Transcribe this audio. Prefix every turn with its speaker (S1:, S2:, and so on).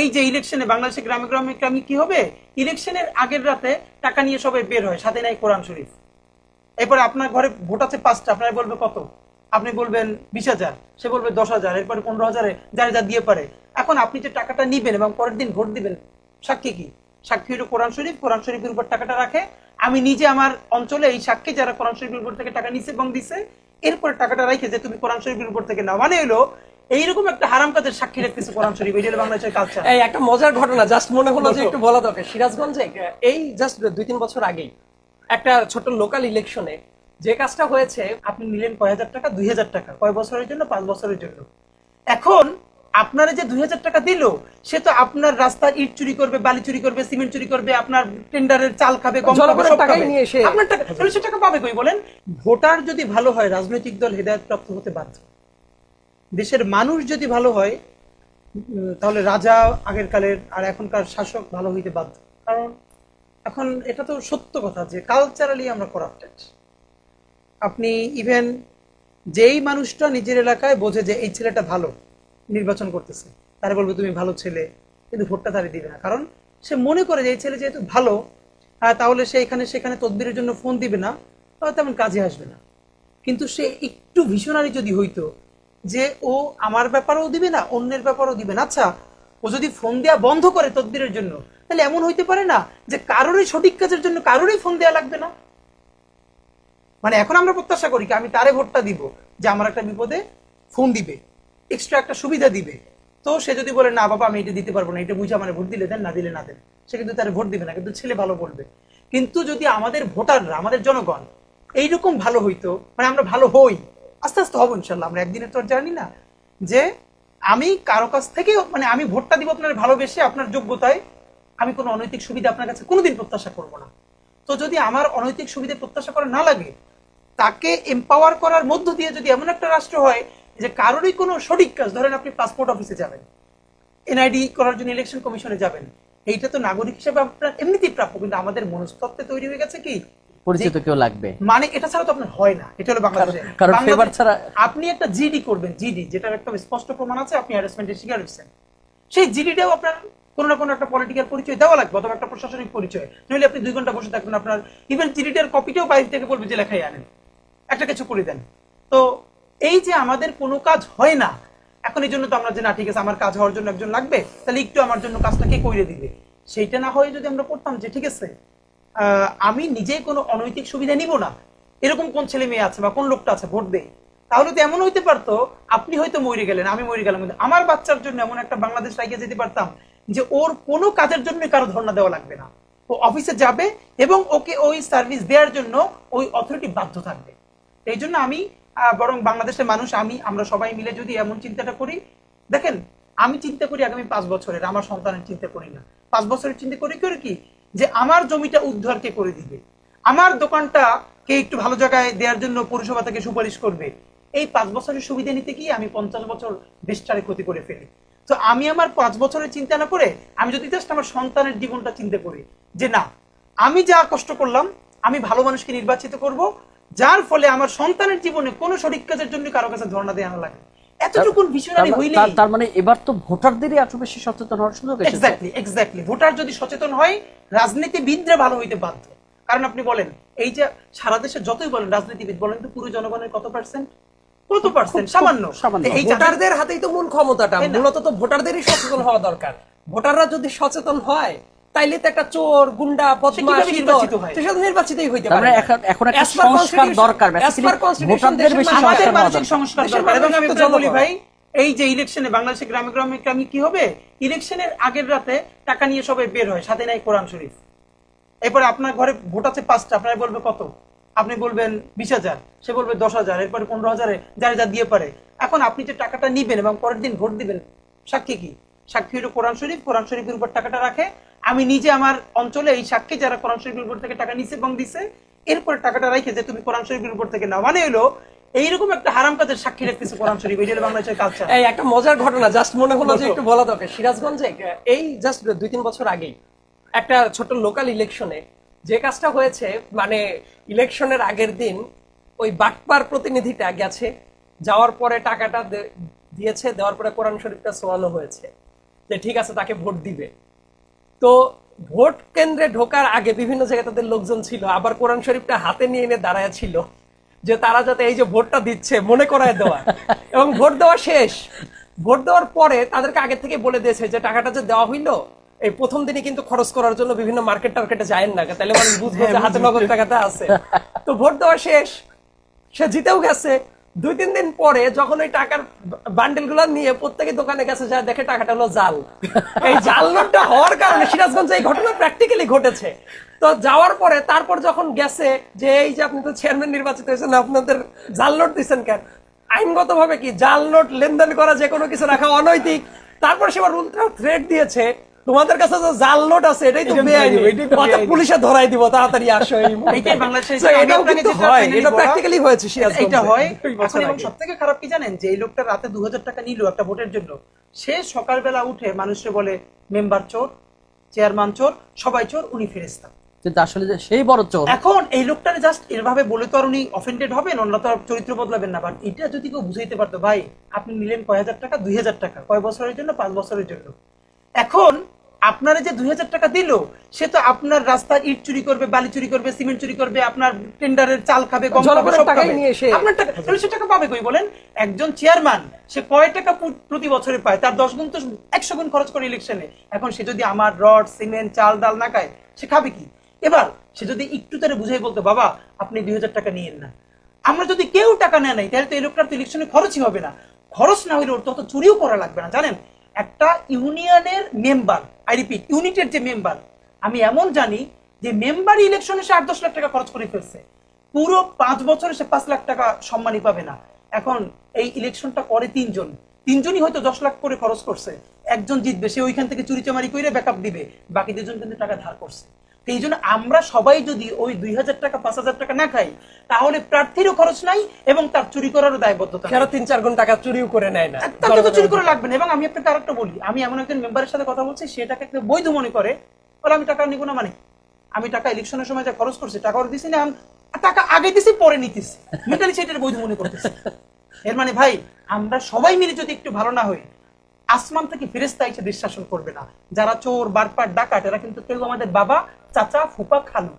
S1: এই যে ইলেকশনে বাংলাদেশে গ্রামে গ্রামে গ্রামে কি হবে, ইলেকশনের আগের রাতে টাকা নিয়ে সবাই বের হয়, সাথে নাই কোরআন শরীফ। এরপরে আপনার ঘরে ভোট আছে 5টা, আপনার বলবে কত, আপনি বলবেন 20,000, সে বলবে 10,000, এরপরে 15,000, যার যা দিয়ে পারে। এখন আপনি যে টাকাটা নিবেন এবং পরের দিন ভোট দিবেন, সাক্ষী কি? সাক্ষী হলো কোরআন শরীফ। কোরআন শরীফের উপর টাকাটা রাখে। আমি নিজে আমার অঞ্চলে এই সাক্ষী যারা কোরআন শরীফের উপর থেকে টাকা নিছে এবং দিছে, এরপরে টাকাটা রাখে যে তুমি কোরআন শরীফের উপর থেকে নাও, মানে হলো এইরকম একটা হারাম কাজের সাক্ষী রাখতেছে কোরআন শরীফ। এটা হলো বাংলাদেশের কালচার।
S2: এই একটা মজার ঘটনা জাস্ট মনে হলো যে একটু বলা দরকার। সিরাজগঞ্জে এই জাস্ট 2-3 বছর আগেই একটা ছোট লোকাল ইলেকশনে যে কাজটা হয়েছে,
S1: আপনি নিলেন কয় হাজার টাকা? 2,000 টাকা। কয় বছরের জন্য? 5 বছরের জন্য। এখন আপনারা যে 2,000 টাকা দিল, সে তো আপনার রাস্তার ইট চুরি করবে, বালি চুরি করবে, সিমেন্ট চুরি করবে, আপনার টেন্ডারের চাল খাবে, গম খাবে, সব খাবে। আপনার টাকা, তাহলে সে টাকা পাবে কই বলেন? ভোটার যদি ভালো হয়, রাজনৈতিক দল হেদায়েতপ্রাপ্ত হতে বাধ্য। দেশের মানুষ যদি ভালো হয়, তাহলে রাজা আগের কালের আর এখনকার শাসক ভালো হইতে বাধ্য। কারণ এখন এটা তো সত্য কথা যে কালচারালি আমরা করাপ্টেড। আপনি ইভেন যেই মানুষটা নিজের এলাকায় বোঝে যে এই ছেলেটা ভালো, নির্বাচন করতেছে, তারা বলবে তুমি ভালো ছেলে, কিন্তু ভোটটা তারে দিবে না। কারণ সে মনে করে যে এই ছেলে যেহেতু ভালো, তাহলে সে এখানে সেখানে তদবিরের জন্য ফোন দিবে না, তাহলে তেমন কাজে আসবে না। কিন্তু সে একটু ভিশনারি যদি হইতো যে ও আমার ব্যাপারেও দিবে না, অন্যের ব্যাপারেও দিবে না, আচ্ছা ও যদি ফোন দেওয়া বন্ধ করে তদবিরের জন্য, তাহলে এমন হইতে পারে না যে কারোরই সঠিক কাজের জন্য কারোরই ফোন দেওয়া লাগবে না। মানে এখন আমরা প্রত্যাশা করি কি আমি তারে ভোটটা দিব যে আমার একটা বিপদে ফোন দিবে, এক্সট্রা একটা সুবিধা দিবে। তো সে যদি বলে না বাবা আমি এটা দিতে পারবো না, এটা বুঝে আমার ভোট দিলে দেন, না দিলে না দেন, সে কিন্তু তার ভোট দিবে না, কিন্তু ছেলে ভালো বলবে। কিন্তু যদি আমাদের ভোটাররা, আমাদের জনগণ এইরকম ভালো হইতো, মানে আমরা ভালো হই, আস্তে আস্তে হবো ইনশাল্লাহ, আমরা একদিনের তো আর জানি না, যে আমি কারো কাছ থেকে, মানে আমি ভোটটা দিব আপনার ভালোবেসে, আপনার যোগ্যতায়, আমি কোনো অনৈতিক সুবিধা আপনার কাছে কোনোদিন প্রত্যাশা করব না। তো যদি আমার অনৈতিক সুবিধা প্রত্যাশা করা না লাগে, তাকে এম্পাওয়ার করার মধ্য দিয়ে যদি এমন একটা রাষ্ট্র হয় যে কারোরই কোনো সঠিক কাজ, ধরেন আপনি পাসপোর্ট অফিসে যাবেন, এনআইডি করার জন্য ইলেকশন কমিশনে যাবেন, এইটা তো নাগরিক হিসেবে আপনার এমনিতেই প্রাপ্য, কিন্তু আমাদের মনস্তত্ত্বে তৈরি হয়ে গেছে কি
S3: পরিচিত কেউ লাগবে,
S1: মানে এটা ছাড়া তো আপনার হয় না। এটা হলো বাংলাদেশে।
S3: কারণ ফেভার ছাড়া
S1: আপনি একটা জিডি করবেন, জিডি যেটার একটা স্পষ্ট প্রমাণ আছে আপনি হ্যারাসমেন্টের শিকার হয়েছেন, সেই জিডিটাও আপনার কোনো না কোনো একটা পলিটিক্যাল পরিচয় দেওয়া লাগবে, অথবা একটা প্রশাসনিক পরিচয়, নইলে আপনি 2 ঘন্টা বসে থাকবেন, আপনার ইভেন জিডিটার কপিটাও বাইরে থেকে বলবে যে লেখাই আনেন, একটা কিছু করে দেন। তো এই যে আমাদের কোনো কাজ হয় না, এখন এই জন্য তো আমরা যে না ঠিক আছে আমার কাজ হওয়ার জন্য একজন লাগবে, তাহলে একটু আমার জন্য কাজটা কে করে দিবে, সেইটা না হয় যদি আমরা করতাম যে ঠিক আছে আমি নিজেই কোনো অনৈতিক সুবিধা নিব না, এরকম কোন ছেলে মেয়ে আছে বা কোন লোকটা আছে ভোট দেয়, তাহলে তো এমন হইতে পারতো আপনি হয়তো মরে গেলেন, আমি মরে গেলাম, কিন্তু আমার বাচ্চার জন্য এমন একটা বাংলাদেশ রাখিয়ে যেতে পারতাম যে ওর কোনো কাজের জন্য কারো ধর্ণা দেওয়া লাগবে না, ও অফিসে যাবে এবং ওকে ওই সার্ভিস দেওয়ার জন্য ওই অথরিটি বাধ্য থাকবে। এই জন্য আমি বরং বাংলাদেশের মানুষ, আমরা সবাই মিলে যদি এমন চিন্তাটা করি, দেখেন আমি চিন্তা করি আগামী 5 বছরের, আমার সন্তানের চিন্তা করি না। 5 বছরের চিন্তা করি করে কি, যে আমার জমিটা উদ্ধার কে করে দিবে, আমার দোকানটা কে একটু ভালো জায়গায় দেওয়ার জন্য পৌরসভা থেকে সুপারিশ করবে। এই 5 বছরের সুবিধা নিতে গিয়ে আমি 50 বছর দেশটারে ক্ষতি করে ফেলি। তো আমি আমার 5 বছরের চিন্তা না করে আমি যদি জাস্ট আমার সন্তানের জীবনটা চিন্তা করি, যে না আমি যা কষ্ট করলাম আমি ভালো মানুষকে নির্বাচিত করব, যার ফলে আমার সন্তানের জীবনে কোনো সঠিক কাজের জন্য কারো কাছে ধর্ণা দেওয়া না লাগে, এতটুকু ভিশনারি হইলে।
S3: তার মানে এবার তো ভোটারদেরই এত বেশি সচেতন হওয়ার সুযোগ এসেছে।
S1: এক্স্যাক্টলি ভোটার যদি সচেতন হয়, রাজনীতিবিদরা ভালো হইতে বাধ্য। কারণ আপনি বলেন এই যে সারা দেশে যতই বলেন রাজনীতিবিদ, বলেন তো পুরো জনগণের কত পার্সেন্ট? কত পার্সেন্ট? সামান্য।
S2: এই ভোটারদের হাতেই তো মূল ক্ষমতাটা, মূলত তো ভোটারদেরই সচেতন হওয়া দরকার। ভোটাররা যদি সচেতন হয় তাইলে তো একটা চোর, গুন্ডা, বদমাশ নির্বাচিতই হইতে পারে।
S3: এখন একটা সংস্কার দরকার, ভোটারদের বেশি
S1: সংস্কার দরকার। এবং আমি বলি ভাই, এই যে ইলেকশনে বাংলাদেশে গ্রামে গ্রামে গ্রামে কি হবে, ইলেকশনের আগের রাতে টাকা নিয়ে সবাই বের হয়, সাথে নাই কোরআন শরীফ। এরপরে আপনার ঘরে ভোট আছে 5টা, আপনার বলবে কত, আপনি বলবেন 20,000, সে বলবে 10,000, এরপরে 15,000, যার যা দিয়ে পারে। এখন আপনি যে টাকাটা নিবেন এবং পরের দিন ভোট দিবেন, সাক্ষী কি? সাক্ষী হলো কোরআন শরীফ। কোরআন শরীফের উপর টাকাটা রাখে। আমি নিজে আমার অঞ্চলে এই সাক্ষী যারা কোরআন শরীফের উপর থেকে টাকা নিছে এবং দিছে, এরপরে টাকাটা রাখে যে তুমি কোরআন শরীফের উপর থেকে নাও, মানে হলো এইরকম একটা হারাম কাজের সাক্ষী রাখতেছে কোরআন শরীফ। এটা বাংলাদেশের কালচার।
S2: এই একটা মজার ঘটনা জাস্ট মনে হলো যে একটু বলা দরকার। সিরাজগঞ্জে এই জাস্ট 2-3 বছর আগেই একটা ছোট লোকাল ইলেকশনে যে কাজটা হয়েছে, মানে ইলেকশনের আগের দিন ওই বাটপার প্রতিনিধিটা গেছে, যাওয়ার পরে টাকাটা দিয়েছে, দেওয়ার পরে কোরআন শরীফটা ছোঁয়ানো হয়েছে। যে ঠিক আছে তাকে ভোট দিবে। তো ভোট কেন্দ্রে ঢোকার আগে বিভিন্ন জায়গায় তাদের লোকজন ছিল, আবার কোরআন শরীফটা হাতে নিয়ে এনে দাঁড়ায় ছিল যে তারা যাতে এই যে ভোটটা দিচ্ছে মনে করায় দেওয়া। এবং ভোট দেওয়া শেষ, ভোট দেওয়ার পরে তাদেরকে আগে থেকে বলে দিয়েছে যে টাকাটা যে দেওয়া হইলো এই প্রথম দিনে কিন্তু খরচ করার জন্য বিভিন্ন মার্কেট টার্কেটে যায় না, তাহলে মানুষ বুঝবে যে হাতে নগদ টাকাটা আছে। তো ভোট দেওয়া শেষ, সে জিতেও গেছে। 2-3 দিন পরে যখন ওই টাকার বান্ডেল গুলো নিয়ে প্রত্যেকে দোকানে গেছে, যা দেখে টাকাটা হলো জাল। এই জাল নোটটা হওয়ার কারণে সিরাজগঞ্জে এই ঘটনা প্র্যাকটিক্যালি ঘটেছে। তো যাওয়ার পরে তারপর যখন গেছে যে এই যে আপনি তো চেয়ারম্যান নির্বাচিত হয়েছেন, আপনাদের জাল নোট দিচ্ছেন কেন? আইনগত ভাবে কি জাল নোট লেনদেন করা, যে কোনো কিছু রাখা অনৈতিক। তারপর সে আবার উল্টা থ্রেট দিয়েছে, তোমাদের কাছে যে জাল নোট আছে এটাই তো বেআইনি, পুলিশে ধরাই দিব, তাড়াতাড়ি আসো।
S1: এইটাই বাংলাদেশে
S2: এটাও কিন্তু হয়, এটা প্র্যাকটিক্যালি হয়েছে সিরাজগঞ্জে।
S1: এটা হয় এখন। এবং সবথেকে খারাপ কি জানেন, যে এই লোকটা রাতে 2000 টাকা নিল একটা ভোটের জন্য, সে সকালবেলা উঠে মানুষকে বলে মেম্বার চোর, চেয়ারম্যান চোর, সবাই চোর, উনি ফেরেশতা।
S3: কিন্তু আসলে যে সেই বড় চোর।
S1: এখন এই লোকটারে জাস্ট এভাবে বলে তো আর উনি অফেন্ডেড হবেন, অন্য তো আর চরিত্র বদলাবেন না। বাট এটা যদি কেউ বুঝাইতে পারতো, ভাই আপনি নিলেন কয় হাজার টাকা, 2000 টাকা, কয় বছরের জন্য, 5 বছরের জন্য। এখন আপনারা যে 2000 টাকা দিল, সে তো আপনার রাস্তার ইট চুরি করবে, বালি চুরি করবে, সিমেন্ট চুরি করবে, আপনার টেন্ডারের চাল খাবে, গম খাবে, সব খাবে। আপনার টাকা 40 টাকা পাবে কই বলেন? একজন চেয়ারম্যান সে কয় টাকা প্রতি বছরে পায়? তার 10 গুণ তো 100 গুণ খরচ করে ইলেকশনে। এখন সে যদি আমার রড, সিমেন্ট, চাল, ডাল না খায়, সে খাবে কি? এবার সে যদি একটু তারে বুঝাই বলতো, বাবা আপনি 2000 টাকা নিয়েন না, আমরা যদি কেউ টাকা নেয় নাই, তাহলে তো এই লোকটার তো ইলেকশনে খরচই হবে না। খরচ না হইলে ওর তত চুরিও করা লাগবে না। জানেন, একটা ইউনিয়নের মেম্বার, আই রিপিট ইউনিটের যে মেম্বার, আমি এমন জানি যে মেম্বার ইলেকশনে সে 8-10 লাখ টাকা খরচ করে ফেলছে, পুরো 5 বছরে সে 5 লাখ টাকা সম্মানই পাবে না। এখন এই ইলেকশনটা করে তিনজনই হয়তো 10 লাখ করে খরচ করছে, একজন জিতবে, সে ওইখান থেকে চুরি চামারি করে ব্যাকআপ দিবে, বাকি 2জন কিন্তু টাকা ধার করছে। এই জন্য আমরা সবাই যদি ওই 2000 টাকা 5000 টাকা না খাই, তাহলে প্রার্থীরও খরচ নাই এবং তার চুরি করারও দায়বদ্ধতা।
S2: 3-4 গুণ টাকা চুরিও করে নেয় না,
S1: তাকে তো চুরি করে লাগবে না। এবং আমি আপনাকে আরেকটা বলি, আমি এমন একজন মেম্বারের সাথে কথা বলছি, সে টাকা বৈধ মনে করে, বলে আমি টাকা নিব না, মানে আমি টাকা ইলেকশনের সময় যা খরচ করছি টাকা ওর দিছি না, টাকা আগে দিছি পরে নিতেছি, মেন্টালি সেটার বৈধ মনে করতেছি। এর মানে ভাই, আমরা সবাই মিলে যদি একটু ভালো না হই, আসমান থেকে ফেরেশতা এসে দেশ শাসন করবে না। যারা চোর, বাটপার, ডাকাত, এরা কিন্তু কেউ আমাদের বাবা, চাচা, ফুপা, খালু।